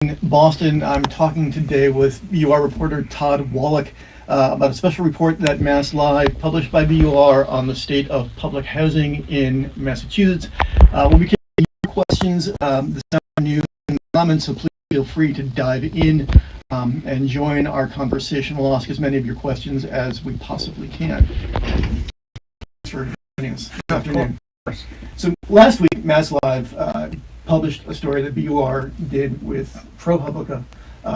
in Boston. I'm talking today with BUR reporter Todd Wallack about a special report that MassLive published by BUR on the state of public housing in Massachusetts. We'll be taking your questions this afternoon, so please feel free to dive in and join our conversation. We'll ask as many of your questions as we possibly can. Thanks for joining us this afternoon. So last week, MassLive published a story that BUR did with ProPublica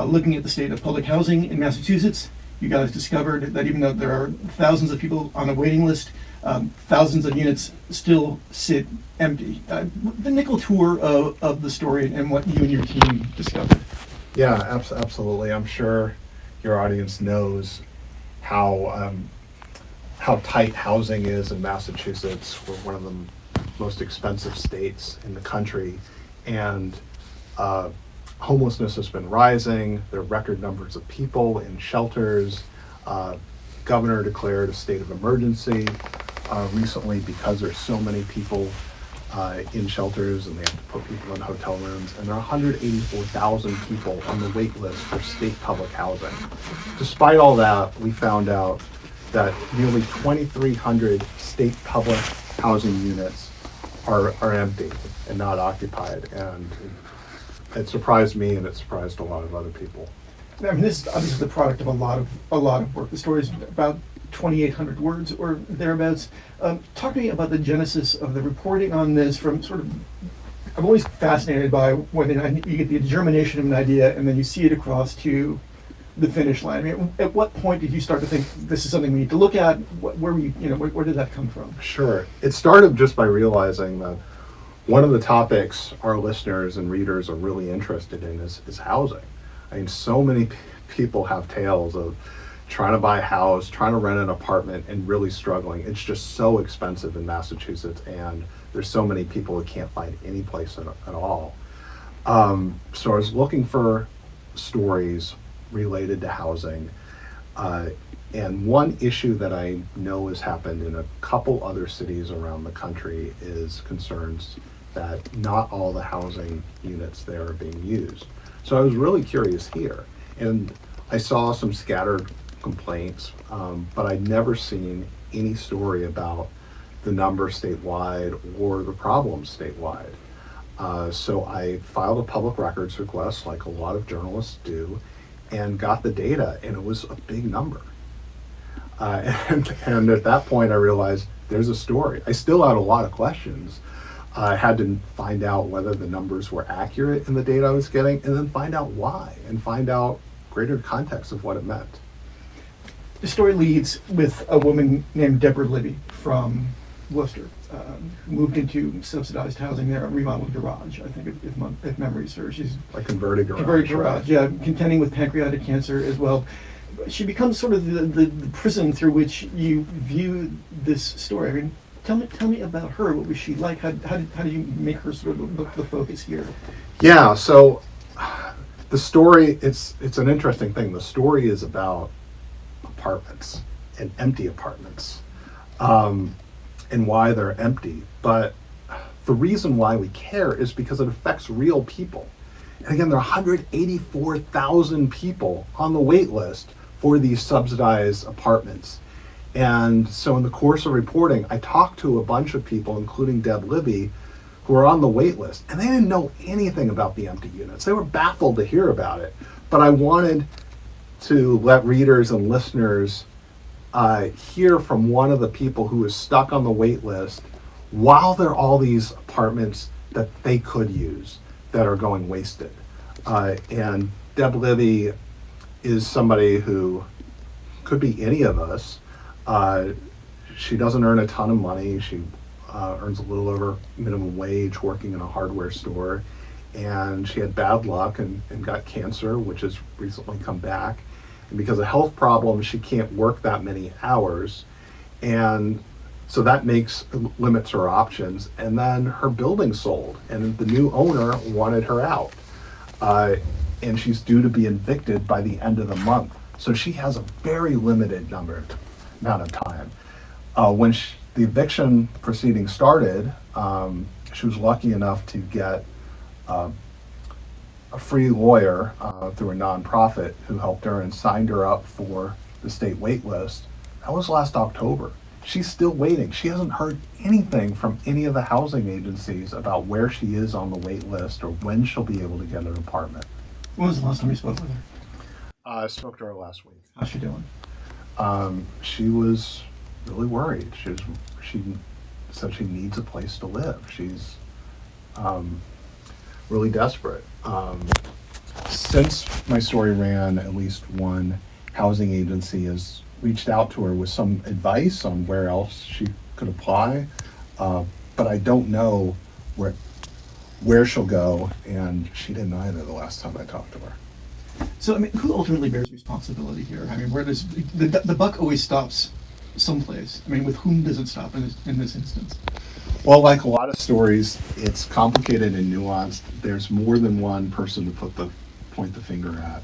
looking at the state of public housing in Massachusetts. You guys discovered that even though there are thousands of people on a waiting list, thousands of units still sit empty. The nickel tour of the story and what you and your team discovered. Yeah, absolutely. I'm sure your audience knows how tight housing is in Massachusetts. We're one of the most expensive states in the country, and homelessness has been rising. There are record numbers of people in shelters. Governor declared a state of emergency recently because there's so many people in shelters, and they have to put people in hotel rooms, and there are 184,000 people on the wait list for state public housing. Despite all that, we found out that nearly 2,300 state public housing units are empty and not occupied, and it surprised me, and it surprised a lot of other people. I mean, this is obviously the product of a lot of work. The story is about 2,800 words or thereabouts. Talk to me about the genesis of the reporting on this. From sort of, I'm always fascinated by when you get the germination of an idea and then you see it across to the finish line. I mean, at what point did you start to think this is something we need to look at? Where did that come from? Sure. It started just by realizing that one of the topics our listeners and readers are really interested in is housing. I mean, so many people have tales of trying to buy a house, trying to rent an apartment, and really struggling. It's just so expensive in Massachusetts, and there's so many people who can't find any place at all. So I was looking for stories related to housing, and one issue that I know has happened in a couple other cities around the country is concerns that not all the housing units there are being used. So I was really curious here, and I saw some scattered complaints, but I'd never seen any story about the number statewide or the problems statewide. So I filed a public records request, like a lot of journalists do, and got the data, and it was a big number. And at that point I realized there's a story. I still had a lot of questions. I had to find out whether the numbers were accurate in the data I was getting, and then find out why, and find out greater context of what it meant. The story leads with a woman named Deborah Libby from Worcester, moved into subsidized housing there, a remodeled garage, I think, if memory serves. She's a converted garage. Converted garage, yeah, contending with pancreatic cancer as well. She becomes sort of the prism through which you view this story. I mean, tell me about her. What was she like? How did you make her sort of the focus here? Yeah, so the story, it's an interesting thing. The story is about apartments and empty apartments, and why they're empty. But the reason why we care is because it affects real people. And again, there are 184,000 people on the wait list for these subsidized apartments. And so in the course of reporting, I talked to a bunch of people, including Deb Libby, who are on the wait list, and they didn't know anything about the empty units. They were baffled to hear about it. But I wanted to let readers and listeners hear from one of the people who is stuck on the wait list while there are all these apartments that they could use that are going wasted. And Deb Libby is somebody who could be any of us. She doesn't earn a ton of money. She earns a little over minimum wage working in a hardware store. And she had bad luck and got cancer, which has recently come back. And because of health problems, she can't work that many hours. And so that limits her options. And then her building sold, and the new owner wanted her out. And she's due to be evicted by the end of the month. So she has a very limited amount of time. When the eviction proceeding started, she was lucky enough to get a free lawyer through a nonprofit who helped her and signed her up for the state wait list. That was last October. She's still waiting. She hasn't heard anything from any of the housing agencies about where she is on the wait list or when she'll be able to get an apartment. When was the last time you spoke with her? I spoke to her last week. How's she doing? She was really worried. She said she needs a place to live. She's really desperate. Since my story ran, at least one housing agency has reached out to her with some advice on where else she could apply, but I don't know where she'll go, and she didn't either the last time I talked to her. So, I mean, who ultimately bears responsibility here? I mean, where does the buck always stops someplace? I mean, with whom does it stop in this instance? Well, like a lot of stories, it's complicated and nuanced. There's more than one person to point the finger at,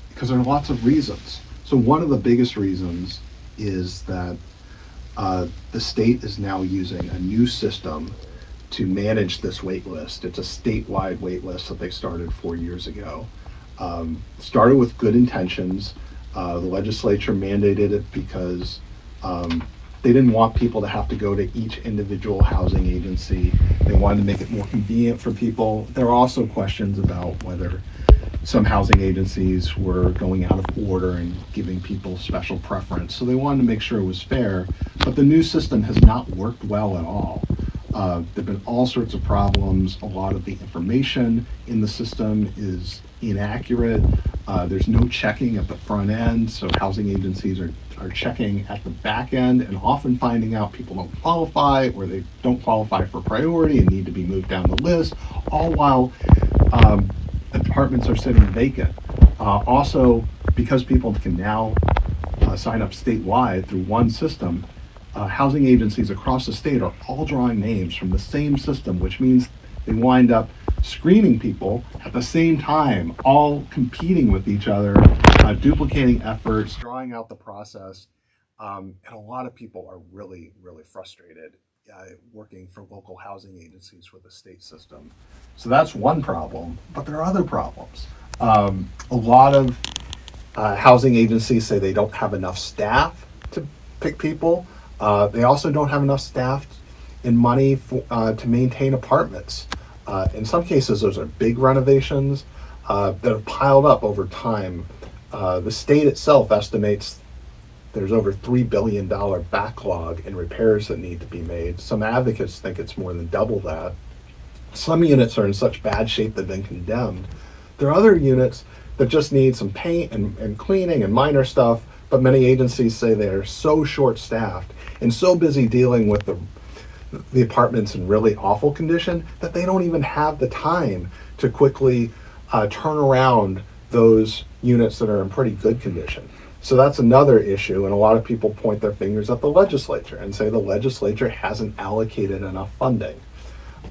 because there are lots of reasons. So one of the biggest reasons is that the state is now using a new system to manage this wait list. It's a statewide wait list that they started 4 years ago. Started with good intentions. The legislature mandated it because they didn't want people to have to go to each individual housing agency. They wanted to make it more convenient for people. There are also questions about whether some housing agencies were going out of order and giving people special preference. So they wanted to make sure it was fair, but the new system has not worked well at all. There have been all sorts of problems. A lot of the information in the system is inaccurate. There's no checking at the front end, so housing agencies are checking at the back end and often finding out people don't qualify or they don't qualify for priority and need to be moved down the list, all while apartments are sitting vacant. Also, because people can now sign up statewide through one system, housing agencies across the state are all drawing names from the same system, which means they wind up screening people at the same time, all competing with each other, duplicating efforts, drawing out the process. And a lot of people are really, really frustrated working for local housing agencies with the state system. So that's one problem, but there are other problems. A lot of housing agencies say they don't have enough staff to pick people. They also don't have enough staff and money to maintain apartments. In some cases, those are big renovations that have piled up over time. The state itself estimates there's over $3 billion backlog in repairs that need to be made. Some advocates think it's more than double that. Some units are in such bad shape they've been condemned. There are other units that just need some paint and cleaning and minor stuff, but many agencies say they're so short-staffed and so busy dealing with the apartments in really awful condition that they don't even have the time to quickly turn around those units that are in pretty good condition. So that's another issue, and a lot of people point their fingers at the legislature and say the legislature hasn't allocated enough funding.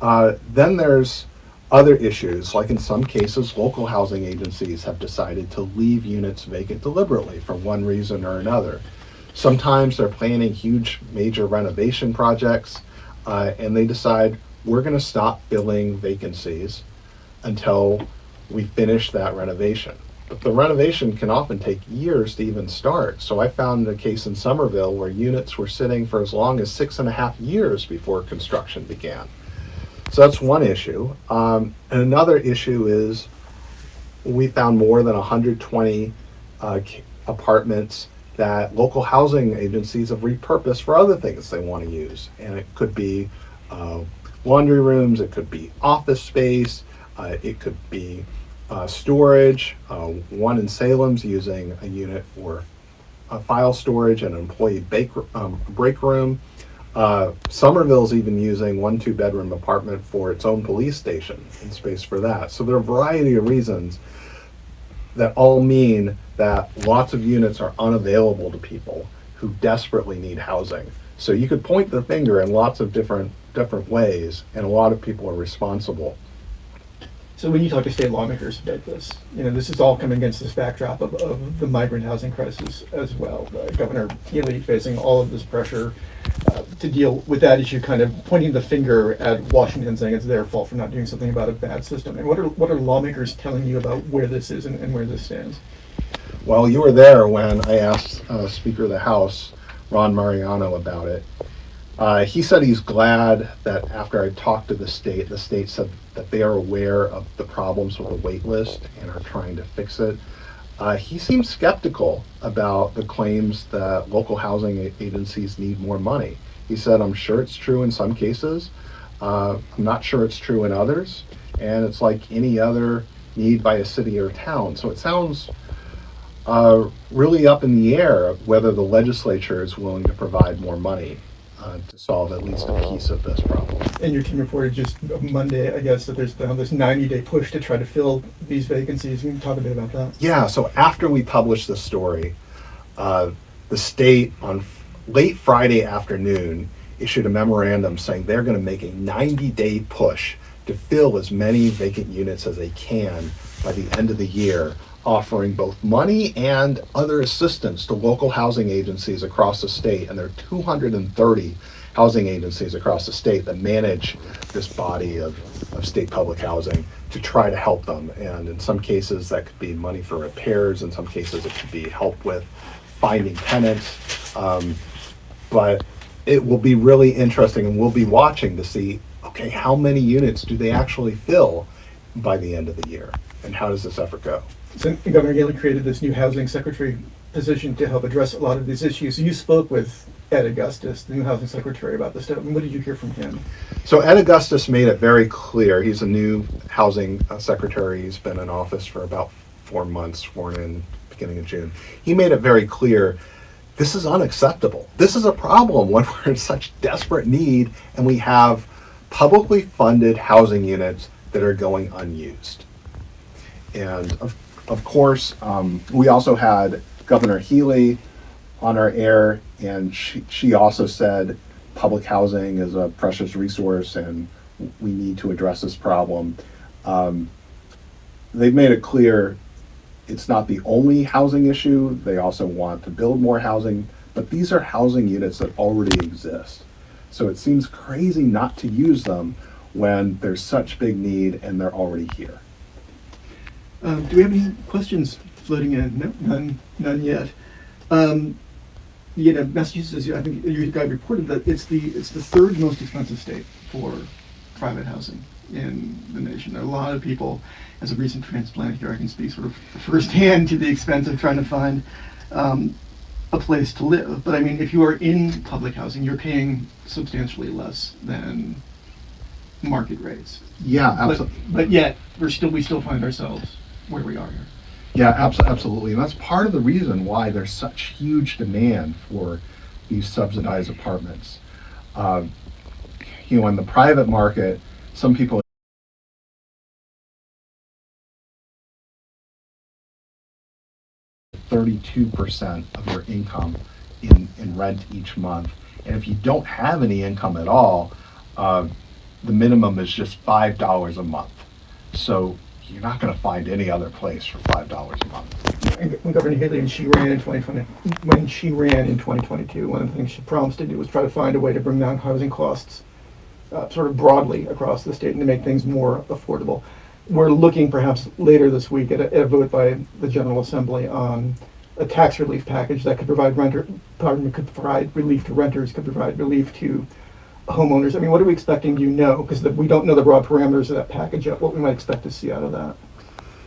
Then there's other issues, like in some cases, local housing agencies have decided to leave units vacant deliberately for one reason or another. Sometimes they're planning huge major renovation projects, and they decide we're going to stop filling vacancies until we finish that renovation. But the renovation can often take years to even start. So I found a case in Somerville where units were sitting for as long as 6.5 years before construction began. So that's one issue. And another issue is we found more than 120 apartments that local housing agencies have repurposed for other things they want to use. And it could be laundry rooms, it could be office space, it could be storage. One in Salem's using a unit for file storage and an employee break room. Somerville's even using 1 2-bedroom apartment for its own police station and space for that. So there are a variety of reasons that all mean that lots of units are unavailable to people who desperately need housing. So you could point the finger in lots of different ways, and a lot of people are responsible. So when you talk to state lawmakers about this, this is all coming against this backdrop of the migrant housing crisis as well. Governor Healy facing all of this pressure to deal with that issue, kind of pointing the finger at Washington, saying it's their fault for not doing something about a bad system? And what are lawmakers telling you about where this is and where this stands? Well, you were there when I asked Speaker of the House, Ron Mariano, about it. He said he's glad that after I talked to the state said that they are aware of the problems with the wait list and are trying to fix it. He seems skeptical about the claims that local housing agencies need more money. He said, I'm sure it's true in some cases. I'm not sure it's true in others. And it's like any other need by a city or town. So it sounds really up in the air of whether the legislature is willing to provide more money to solve at least a piece of this problem. And your team reported just Monday, I guess, that there's this 90-day push to try to fill these vacancies. Can you talk a bit about that? Yeah, so after we published this story, the state on late Friday afternoon issued a memorandum saying they're going to make a 90-day push to fill as many vacant units as they can by the end of the year, offering both money and other assistance to local housing agencies across the state. And there are 230 housing agencies across the state that manage this body of state public housing to try to help them. And in some cases that could be money for repairs, in some cases it could be help with finding tenants. But it will be really interesting, and we'll be watching to see, okay, how many units do they actually fill by the end of the year? And how does this effort go? So Governor Haley created this new housing secretary position to help address a lot of these issues. You spoke with Ed Augustus, the new housing secretary, about this stuff. I mean, what did you hear from him? So Ed Augustus made it very clear. He's a new housing secretary. He's been in office for about 4 months, sworn in beginning of June. He made it very clear, this is unacceptable. This is a problem when we're in such desperate need and we have publicly funded housing units that are going unused. And of course, we also had Governor Healy on our air, and she also said public housing is a precious resource and we need to address this problem. They've made it clear it's not the only housing issue. They also want to build more housing, but these are housing units that already exist. So it seems crazy not to use them when there's such big need and they're already here. Do we have any questions floating in? No, none yet. Massachusetts, I think you guys reported that it's the third most expensive state for private housing in the nation. There are a lot of people, as a recent transplant here, I can speak sort of firsthand to the expense of trying to find a place to live. But I mean, if you are in public housing, you're paying substantially less than market rates. Yeah, absolutely. But yet, we still find ourselves where we are here. Yeah, absolutely. And that's part of the reason why there's such huge demand for these subsidized apartments. In the private market, some people 32% of your income in rent each month. And if you don't have any income at all, the minimum is just $5 a month. So you're not going to find any other place for $5 a month. When Governor Haley and she ran in 2022, one of the things she promised to do was try to find a way to bring down housing costs sort of broadly across the state and to make things more affordable. We're looking perhaps later this week at a vote by the General Assembly on a tax relief package that could provide relief to renters, could provide relief to homeowners. I mean, what are we expecting? Do you know? Because we don't know the broad parameters of that package yet, what we might expect to see out of that.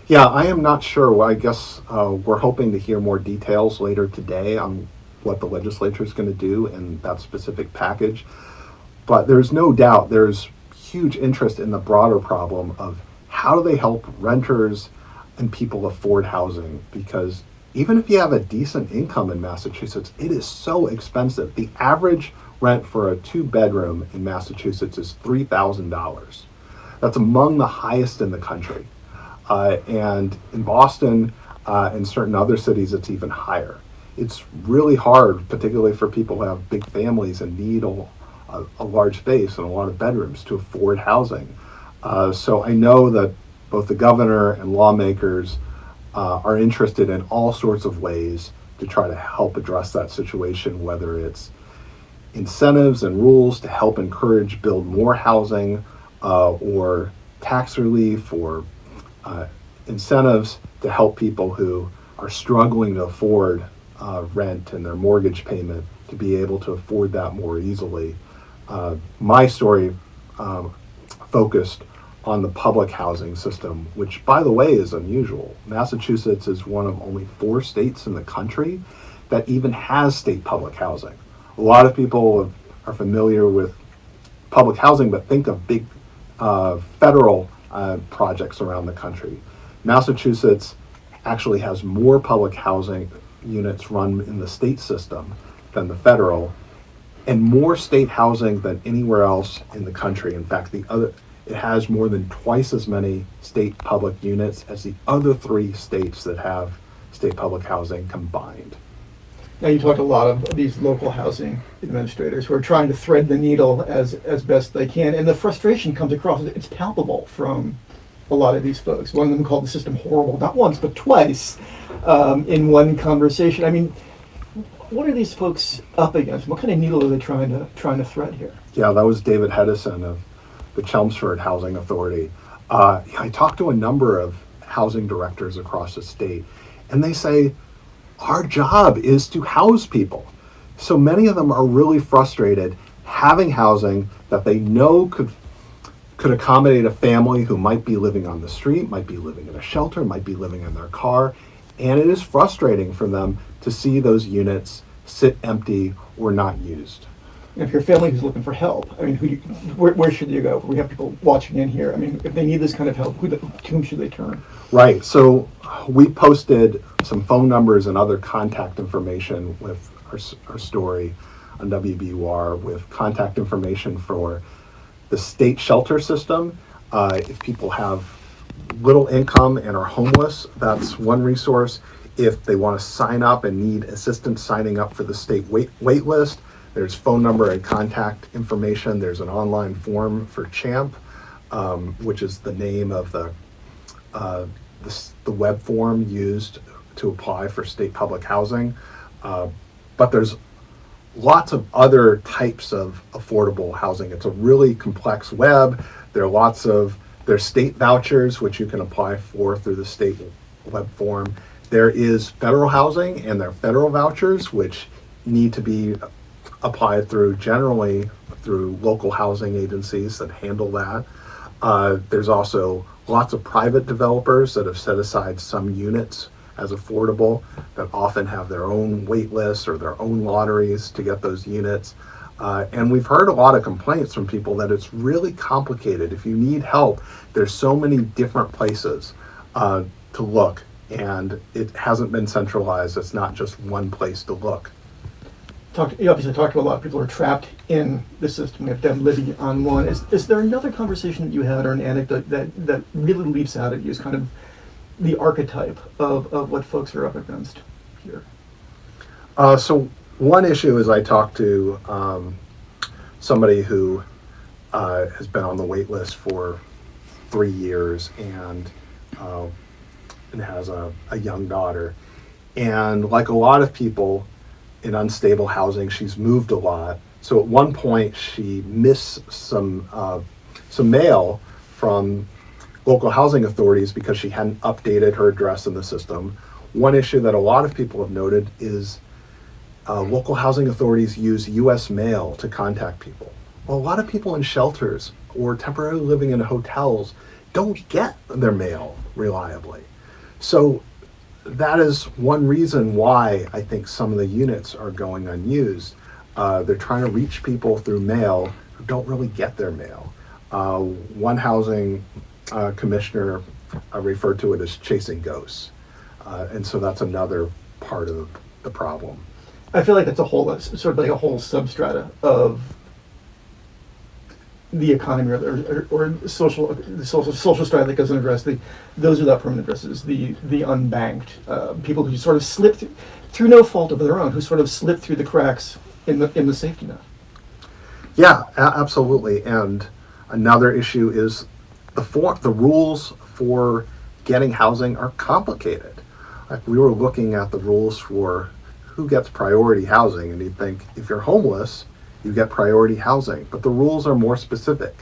Yeah, I am not sure. Well, I guess we're hoping to hear more details later today on what the legislature is going to do in that specific package. But there's no doubt there's huge interest in the broader problem of how do they help renters and people afford housing? Because even if you have a decent income in Massachusetts, it is so expensive. The average rent for a 2-bedroom in Massachusetts is $3,000. That's among the highest in the country. And in Boston and certain other cities, it's even higher. It's really hard, particularly for people who have big families and need a large space and a lot of bedrooms to afford housing. So I know that both the governor and lawmakers are interested in all sorts of ways to try to help address that situation, whether it's incentives and rules to help encourage build more housing, or tax relief, or incentives to help people who are struggling to afford rent and their mortgage payment to be able to afford that more easily. My story focused on the public housing system, which, by the way, is unusual. Massachusetts is one of only 4 states in the country that even has state public housing. A lot of people are familiar with public housing, but think of big federal projects around the country. Massachusetts actually has more public housing units run in the state system than the federal, and more state housing than anywhere else in the country. In fact, it has more than twice as many state public units as the other 3 states that have state public housing combined. Now, you talk to a lot of these local housing administrators who are trying to thread the needle as best they can, and the frustration comes across. It's palpable from a lot of these folks. One of them called the system horrible, not once, but twice in one conversation. I mean, what are these folks up against? What kind of needle are they trying to thread here? Yeah, that was David Hedison of the Chelmsford Housing Authority. I talked to a number of housing directors across the state, and they say, our job is to house people. So many of them are really frustrated having housing that they know could accommodate a family who might be living on the street, might be living in a shelter, might be living in their car, and it is frustrating for them to see those units sit empty or not used. If your family is looking for help, I mean, where should you go? We have people watching in here. I mean, if they need this kind of help, to whom should they turn? Right. So we posted some phone numbers and other contact information with our story on WBUR, with contact information for the state shelter system. If people have little income and are homeless, that's one resource. If they want to sign up and need assistance signing up for the state wait list, there's phone number and contact information. There's an online form for CHAMP, which is the name of the web form used to apply for state public housing. But there's lots of other types of affordable housing. It's a really complex web. There's state vouchers, which you can apply for through the state web form. There is federal housing, and there are federal vouchers, which need to be applied generally through local housing agencies that handle that. There's also lots of private developers that have set aside some units as affordable that often have their own wait lists or their own lotteries to get those units. And we've heard a lot of complaints from people that it's really complicated. If you need help, there's so many different places to look, and it hasn't been centralized. It's not just one place to look. You obviously talked to a lot of people who are trapped in the system. We have to have Libby on one. Is there another conversation that you had or an anecdote that really leaps out at you as kind of the archetype of what folks are up against here? So one issue is I talked to somebody who has been on the wait list for 3 years and has a young daughter. And like a lot of people in unstable housing, she's moved a lot. So at one point she missed some mail from local housing authorities because she hadn't updated her address in the system. One issue that a lot of people have noted is local housing authorities use U.S. mail to contact people. Well, a lot of people in shelters or temporarily living in hotels don't get their mail reliably. So that is one reason why I think some of the units are going unused. They're trying to reach people through mail who don't really get their mail. One housing commissioner referred to it as chasing ghosts. And so that's another part of the problem. I feel like that's sort of like a whole substrata of the economy or the social strata that doesn't address those without permanent addresses, the unbanked, people who sort of slip through no fault of their own, who sort of slip through the cracks in the safety net. Yeah, absolutely. And another issue is the rules for getting housing are complicated. Like we were looking at the rules for who gets priority housing, and you'd think if you're homeless you get priority housing. But the rules are more specific.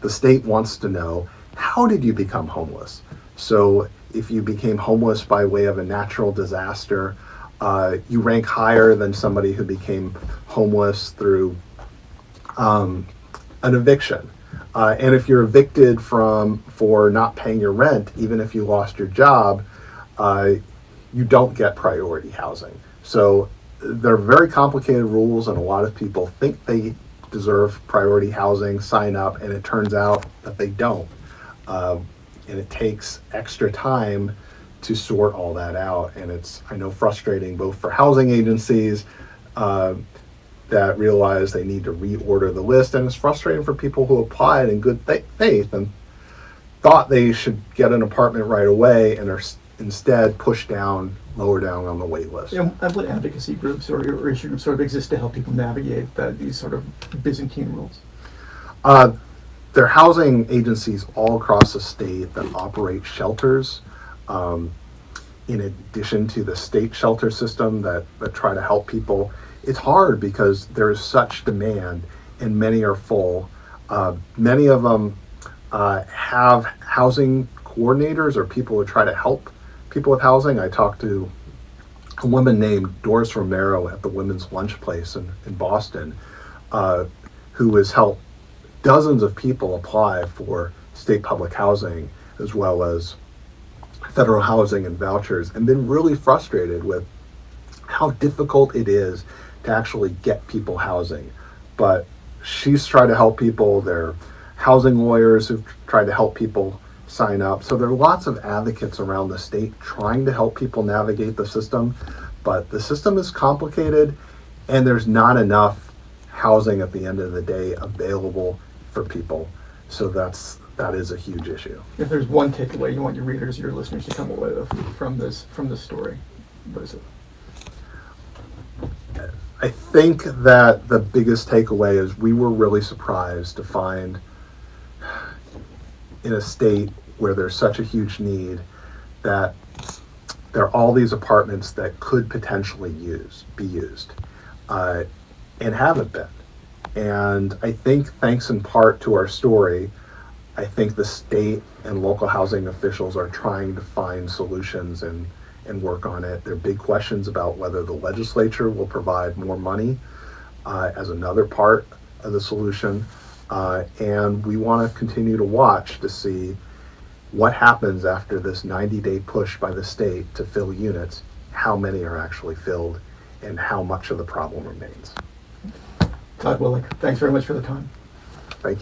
The state wants to know, how did you become homeless? So if you became homeless by way of a natural disaster, you rank higher than somebody who became homeless through an eviction. And if you're evicted for not paying your rent, even if you lost your job, you don't get priority housing. So they're very complicated rules, and a lot of people think they deserve priority housing, sign up, and it turns out that they don't. And it takes extra time to sort all that out, and it's, I know, frustrating both for housing agencies that realize they need to reorder the list, and it's frustrating for people who applied in good faith and thought they should get an apartment right away and are instead pushed lower down on the wait list. And what advocacy groups or issue groups sort of exist to help people navigate these sort of Byzantine rules? There are housing agencies all across the state that operate shelters, in addition to the state shelter system that try to help people. It's hard because there is such demand and many are full. Many of them have housing coordinators or people who try to help people with housing. I talked to a woman named Doris Romero at the Women's Lunch Place in Boston, who has helped dozens of people apply for state public housing as well as federal housing and vouchers, and been really frustrated with how difficult it is to actually get people housing. But she's tried to help people. There are housing lawyers who've tried to help people sign up. So there are lots of advocates around the state trying to help people navigate the system, but the system is complicated and there's not enough housing at the end of the day available for people. So that is a huge issue. If there's one takeaway you want your readers, your listeners to come away with from this story, what is it? I think that the biggest takeaway is we were really surprised to find in a state where there's such a huge need that there are all these apartments that could potentially be used and haven't been. And I think thanks in part to our story, I think the state and local housing officials are trying to find solutions and work on it. There are big questions about whether the legislature will provide more money as another part of the solution. And we want to continue to watch to see what happens after this 90-day push by the state to fill units, how many are actually filled, and how much of the problem remains. Todd Wallack, thanks very much for the time. Thank you.